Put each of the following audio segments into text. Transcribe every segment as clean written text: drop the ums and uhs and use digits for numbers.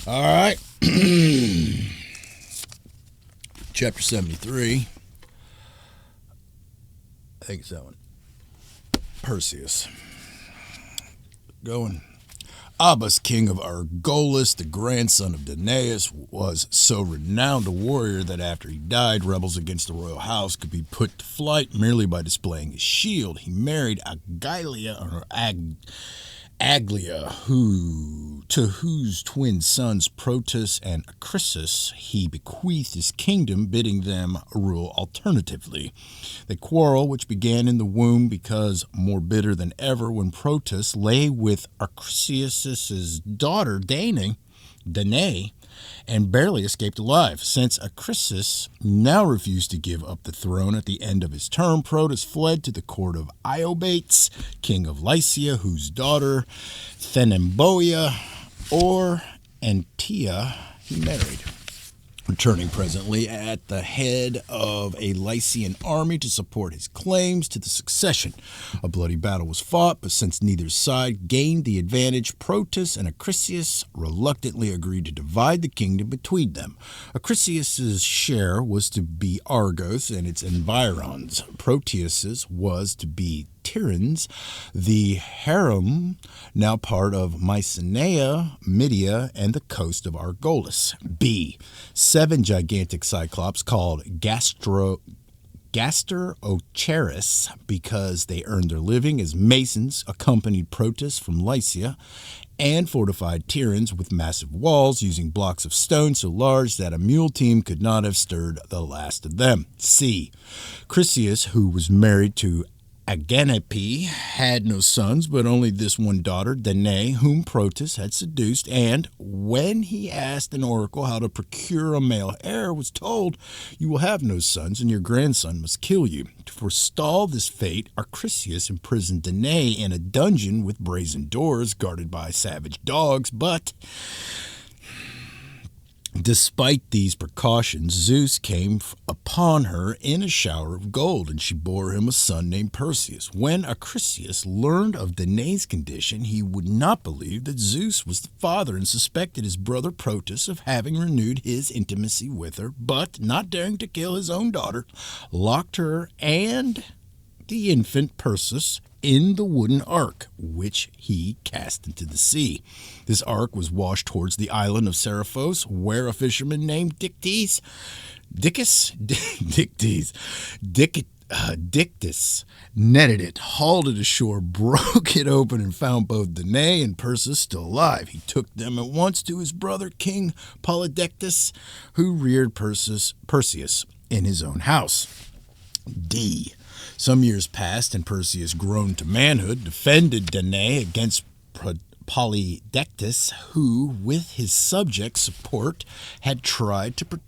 All right. Chapter 73. I think it's that one. Perseus. Going. Abas, king of Argolis, the grandson of Danaus, was so renowned a warrior that after he died, rebels against the royal house could be put to flight merely by displaying his shield. He married Aglia, to whose twin sons Protus and Acrisius he bequeathed his kingdom, bidding them rule alternatively. The quarrel, which began in the womb, because more bitter than ever when Protus lay with Acrisius's daughter Danae, and barely escaped alive. Since Acrisius now refused to give up the throne at the end of his term, Protus fled to the court of Iobates, king of Lycia, whose daughter Theneboia or Antia he married. Returning presently at the head of a Lycian army to support his claims to the succession. A bloody battle was fought, but since neither side gained the advantage, Protus and Acrisius reluctantly agreed to divide the kingdom between them. Acrisius's share was to be Argos and its environs. Proteus's was to be Tiryns, the harem, now part of Mycenae, Media, and the coast of Argolis. B. 7 gigantic cyclops called Gasterocharis, because they earned their living as masons, accompanied Protus from Lycia and fortified Tiryns with massive walls using blocks of stone so large that a mule team could not have stirred the last of them. C. Chryseis, who was married to Aganape, had no sons, but only this one daughter, Danae, whom Protus had seduced, and when he asked an oracle how to procure a male heir, was told, "You will have no sons, and your grandson must kill you." To forestall this fate, Acrisius imprisoned Danae in a dungeon with brazen doors guarded by savage dogs, but despite these precautions, Zeus came upon her in a shower of gold, and she bore him a son named Perseus. When Acrisius learned of Danae's condition, he would not believe that Zeus was the father and suspected his brother Protus of having renewed his intimacy with her, but, not daring to kill his own daughter, locked her and the infant Perseus in the wooden ark, which he cast into the sea. This ark was washed towards the island of Seriphos, where a fisherman named Dictys netted it, hauled it ashore, broke it open, and found both Danae and Perseus still alive. He took them at once to his brother, King Polydectes, who reared Perseus in his own house. D. Some years passed, and Perseus, grown to manhood, defended Danae against Polydectes, who, with his subjects' support, had tried to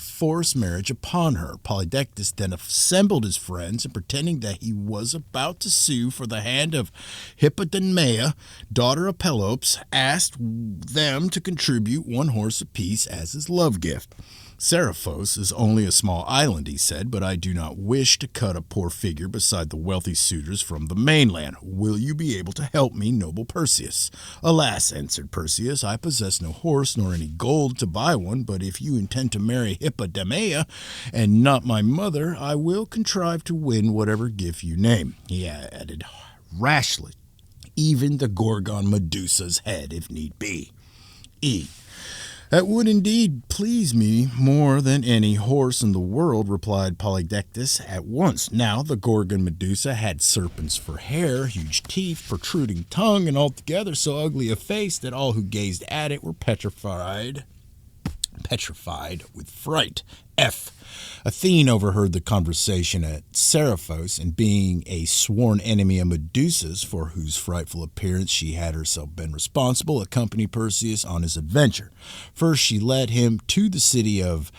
force marriage upon her. Polydectes then assembled his friends, and pretending that he was about to sue for the hand of Hippodamia, daughter of Pelops, asked them to contribute 1 horse apiece as his love gift. Seriphos is only a small island, he said, but I do not wish to cut a poor figure beside the wealthy suitors from the mainland. Will you be able to help me, noble Perseus? Alas, answered Perseus, I possess no horse nor any gold to buy one, but if you intend to marry Hippodamia and not my mother, I will contrive to win whatever gift you name. He added rashly, even the Gorgon Medusa's head, if need be. E. That would indeed please me more than any horse in the world, replied Polydectes at once. Now the Gorgon Medusa had serpents for hair, huge teeth, protruding tongue, and altogether so ugly a face that all who gazed at it were petrified with fright. F. Athene overheard the conversation at Seriphos, and being a sworn enemy of Medusa's, for whose frightful appearance she had herself been responsible, accompanied Perseus on his adventure. First she led him to the city of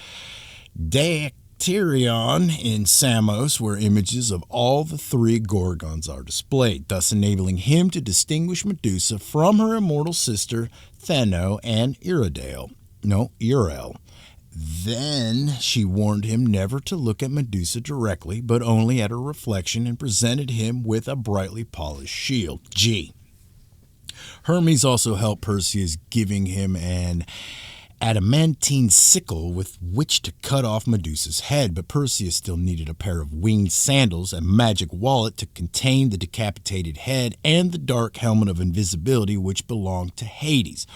Dactyrion in Samos, where images of all the 3 Gorgons are displayed, thus enabling him to distinguish Medusa from her immortal sister Thano and Eurel. Then she warned him never to look at Medusa directly, but only at her reflection, and presented him with a brightly polished shield. G. Hermes also helped Perseus, giving him an adamantine sickle with which to cut off Medusa's head, but Perseus still needed a pair of winged sandals, a magic wallet to contain the decapitated head, and the dark helmet of invisibility which belonged to Hades.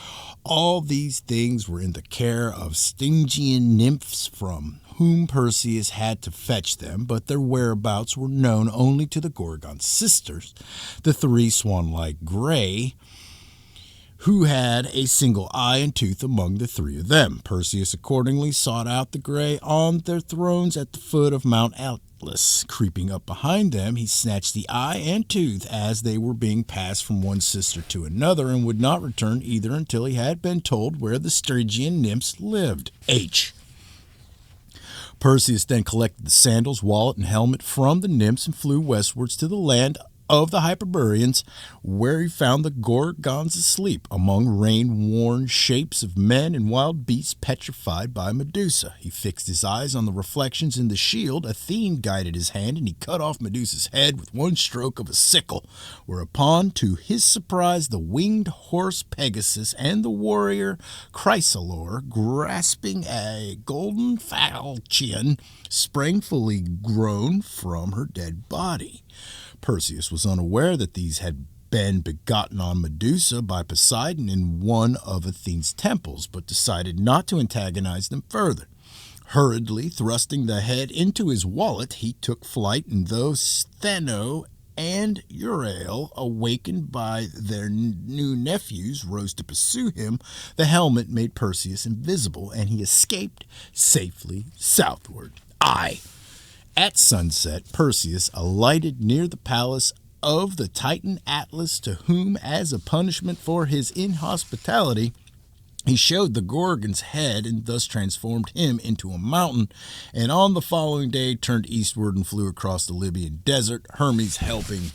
All these things were in the care of Stygian nymphs from whom Perseus had to fetch them, but their whereabouts were known only to the Gorgon sisters, the three swan-like Grae, who had a single eye and tooth among the three of them. Perseus accordingly sought out the Grae on their thrones at the foot of Mount Atlas. Creeping up behind them, he snatched the eye and tooth as they were being passed from one sister to another, and would not return either until he had been told where the Stygian nymphs lived. H. Perseus then collected the sandals, wallet, and helmet from the nymphs and flew westwards to the land of the Hyperboreans, where he found the Gorgons asleep among rain-worn shapes of men and wild beasts petrified by Medusa. He fixed his eyes on the reflections in the shield. Athene guided his hand, and he cut off Medusa's head with one stroke of a sickle, whereupon, to his surprise, the winged horse Pegasus and the warrior Chrysaor, grasping a golden falchion, sprang fully grown from her dead body. Perseus was unaware that these had been begotten on Medusa by Poseidon in one of Athene's temples, but decided not to antagonize them further. Hurriedly thrusting the head into his wallet, he took flight, and though Stheno and Euryale, awakened by their new nephews, rose to pursue him, the helmet made Perseus invisible, and he escaped safely southward. At sunset, Perseus alighted near the palace of the Titan Atlas, to whom, as a punishment for his inhospitality, he showed the Gorgon's head and thus transformed him into a mountain, and on the following day turned eastward and flew across the Libyan desert, Hermes helping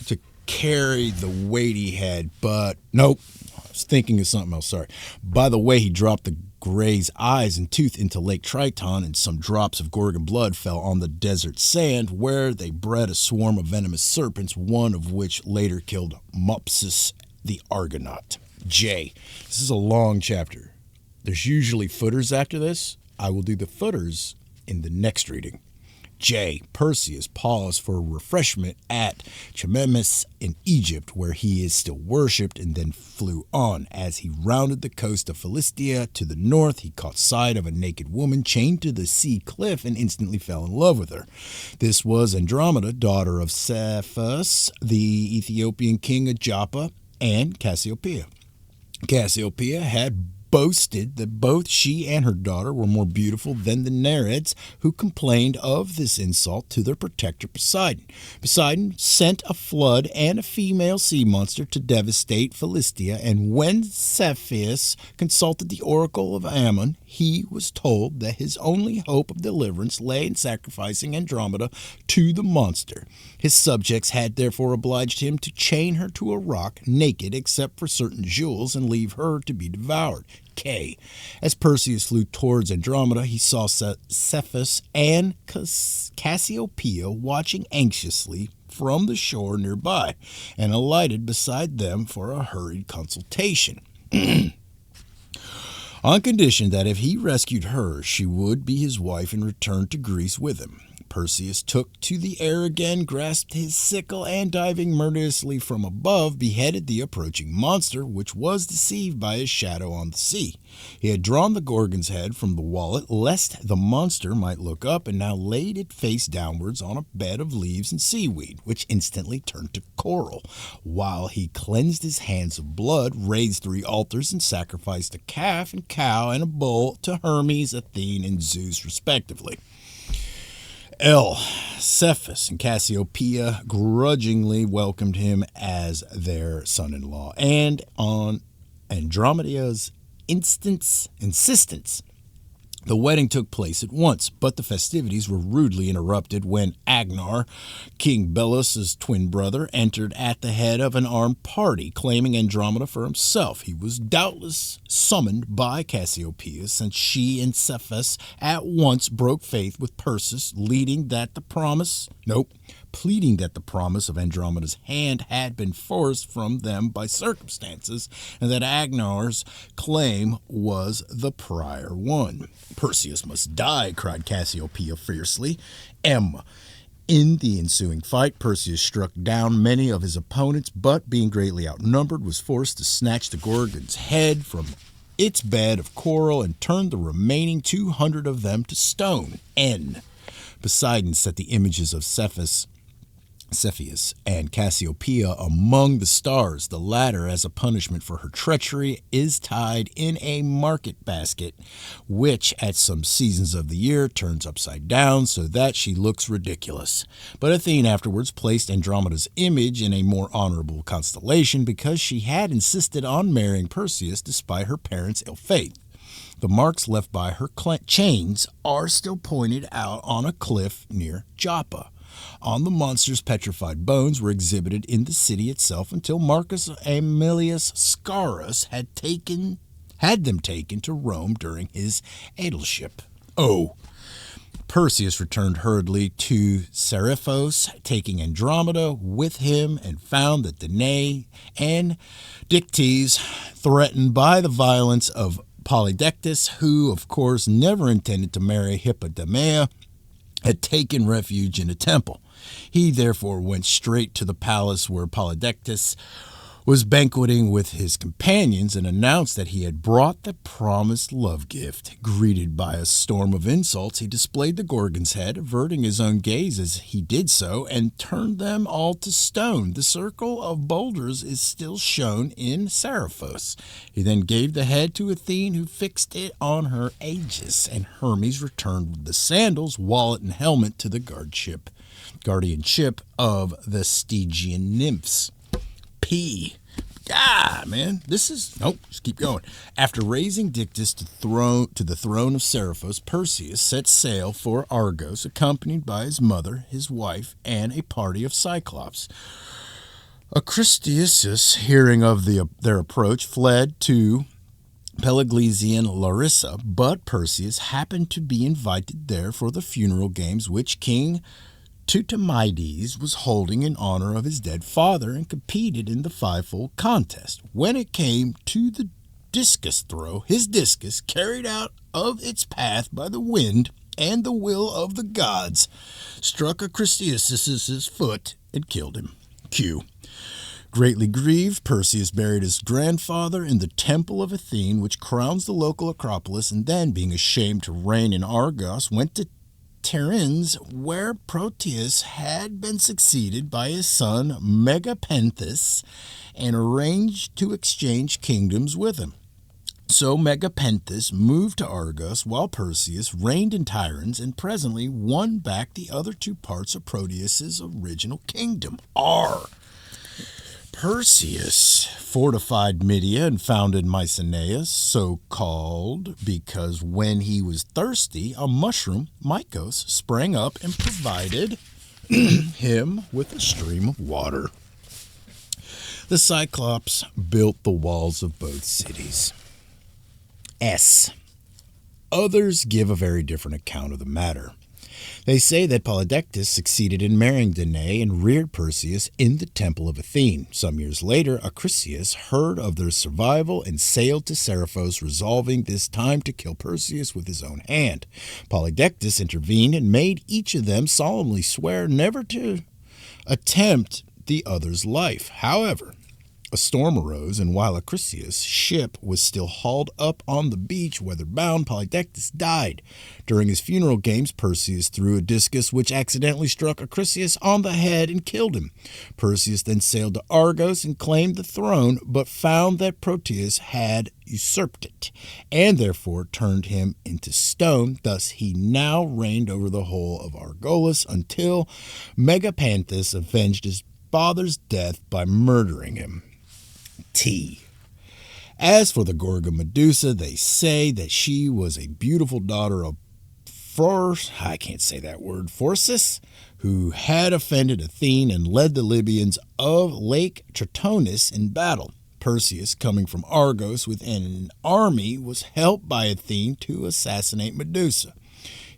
to carry the weighty head. But nope, I was thinking of something else, sorry. By the way, he dropped the Grae's eyes and tooth into Lake Triton, and some drops of Gorgon blood fell on the desert sand, where they bred a swarm of venomous serpents, one of which later killed Mopsus the Argonaut. J. This is a long chapter. There's usually footers after this. I will do the footers in the next reading. J. Perseus paused for refreshment at Chemmis in Egypt, where he is still worshipped, and then flew on. As he rounded the coast of Philistia to the north, he caught sight of a naked woman chained to the sea cliff and instantly fell in love with her. This was Andromeda, daughter of Cephalus, the Ethiopian king of Joppa, and Cassiopeia. Cassiopeia had boasted that both she and her daughter were more beautiful than the Nereids, who complained of this insult to their protector Poseidon. Poseidon sent a flood and a female sea monster to devastate Philistia, and when Cepheus consulted the oracle of Ammon, he was told that his only hope of deliverance lay in sacrificing Andromeda to the monster. His subjects had therefore obliged him to chain her to a rock, naked except for certain jewels, and leave her to be devoured. K. As Perseus flew towards Andromeda, he saw Cephalus and Cassiopeia watching anxiously from the shore nearby, and alighted beside them for a hurried consultation. On condition that if he rescued her, she would be his wife and return to Greece with him. Perseus took to the air again, grasped his sickle, and diving murderously from above, beheaded the approaching monster, which was deceived by his shadow on the sea. He had drawn the Gorgon's head from the wallet, lest the monster might look up, and now laid it face downwards on a bed of leaves and seaweed, which instantly turned to coral. While he cleansed his hands of blood, raised 3 altars, and sacrificed a calf and cow and a bull to Hermes, Athene, and Zeus, respectively. L. Cephalus and Cassiopeia grudgingly welcomed him as their son-in-law, and on Andromeda's insistence, the wedding took place at once, but the festivities were rudely interrupted when Agnar, King Belus' twin brother, entered at the head of an armed party, claiming Andromeda for himself. He was doubtless summoned by Cassiopeia, since she and Cephalus at once broke faith with Perseus, leading that pleading that the promise of Andromeda's hand had been forced from them by circumstances, and that Agmar's claim was the prior one. "Perseus must die," cried Cassiopeia fiercely. In the ensuing fight, Perseus struck down many of his opponents, but being greatly outnumbered, was forced to snatch the Gorgon's head from its bed of coral and turned the remaining 200 of them to stone. Poseidon set the images of Cepheus and Cassiopeia among the stars. The latter, as a punishment for her treachery, is tied in a market basket, which at some seasons of the year turns upside down so that she looks ridiculous. But Athene afterwards placed Andromeda's image in a more honorable constellation because she had insisted on marrying Perseus despite her parents' ill faith. The marks left by her chains are still pointed out on a cliff near Joppa. On the monster's petrified bones were exhibited in the city itself until Marcus Aemilius Scaurus had them taken to Rome during his aedileship. Perseus returned hurriedly to Seriphos, taking Andromeda with him, and found that Danae and Dictys, threatened by the violence of Polydectes, who of course never intended to marry Hippodamia, had taken refuge in a temple. He therefore went straight to the palace where Polydectes was banqueting with his companions and announced that he had brought the promised love gift. Greeted by a storm of insults, he displayed the Gorgon's head, averting his own gaze as he did so, and turned them all to stone. The circle of boulders is still shown in Seriphos. He then gave the head to Athene, who fixed it on her aegis, and Hermes returned with the sandals, wallet, and helmet to the guardianship of the Stygian nymphs. Just keep going. After raising Dictys to the throne of Seriphos, Perseus set sail for Argos, accompanied by his mother, his wife, and a party of Cyclops. Acrisius, hearing of their approach, fled to Pelasgian Larissa, but Perseus happened to be invited there for the funeral games which King Teutamides was holding in honor of his dead father, and competed in the fivefold contest. When it came to the discus throw, his discus, carried out of its path by the wind and the will of the gods, struck Acrisius' foot and killed him. Greatly grieved, Perseus buried his grandfather in the temple of Athene, which crowns the local Acropolis, and then, being ashamed to reign in Argos, went to Tiryns, where Proteus had been succeeded by his son Megapenthus, and arranged to exchange kingdoms with him. So Megapenthus moved to Argos, while Perseus reigned in Tiryns, and presently won back the other two parts of Proteus's original kingdom. Perseus fortified Mydia and founded Mycenaeus, so called because when he was thirsty, a mushroom, Mycos, sprang up and provided him with a stream of water. The Cyclops built the walls of both cities. Others give a very different account of the matter. They say that Polydectes succeeded in marrying Danae and reared Perseus in the temple of Athene. Some years later, Acrisius heard of their survival and sailed to Seriphos, resolving this time to kill Perseus with his own hand. Polydectes intervened and made each of them solemnly swear never to attempt the other's life. However, a storm arose, and while Acrisius' ship was still hauled up on the beach, weather-bound, Polydectes died. During his funeral games, Perseus threw a discus which accidentally struck Acrisius on the head and killed him. Perseus then sailed to Argos and claimed the throne, but found that Proteus had usurped it, and therefore turned him into stone. Thus he now reigned over the whole of Argolis until Megapenthus avenged his father's death by murdering him. As for the Gorgon Medusa, they say that she was a beautiful daughter of Phorcys, who had offended Athene and led the Libyans of Lake Tritonis in battle. Perseus, coming from Argos with an army, was helped by Athene to assassinate Medusa.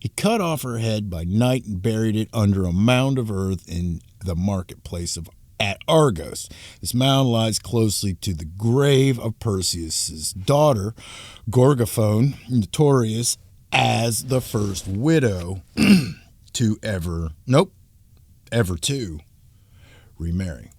He cut off her head by night and buried it under a mound of earth in the marketplace at Argos. This mound lies closely to the grave of Perseus's daughter, Gorgophone, notorious as the first widow to ever to remarry.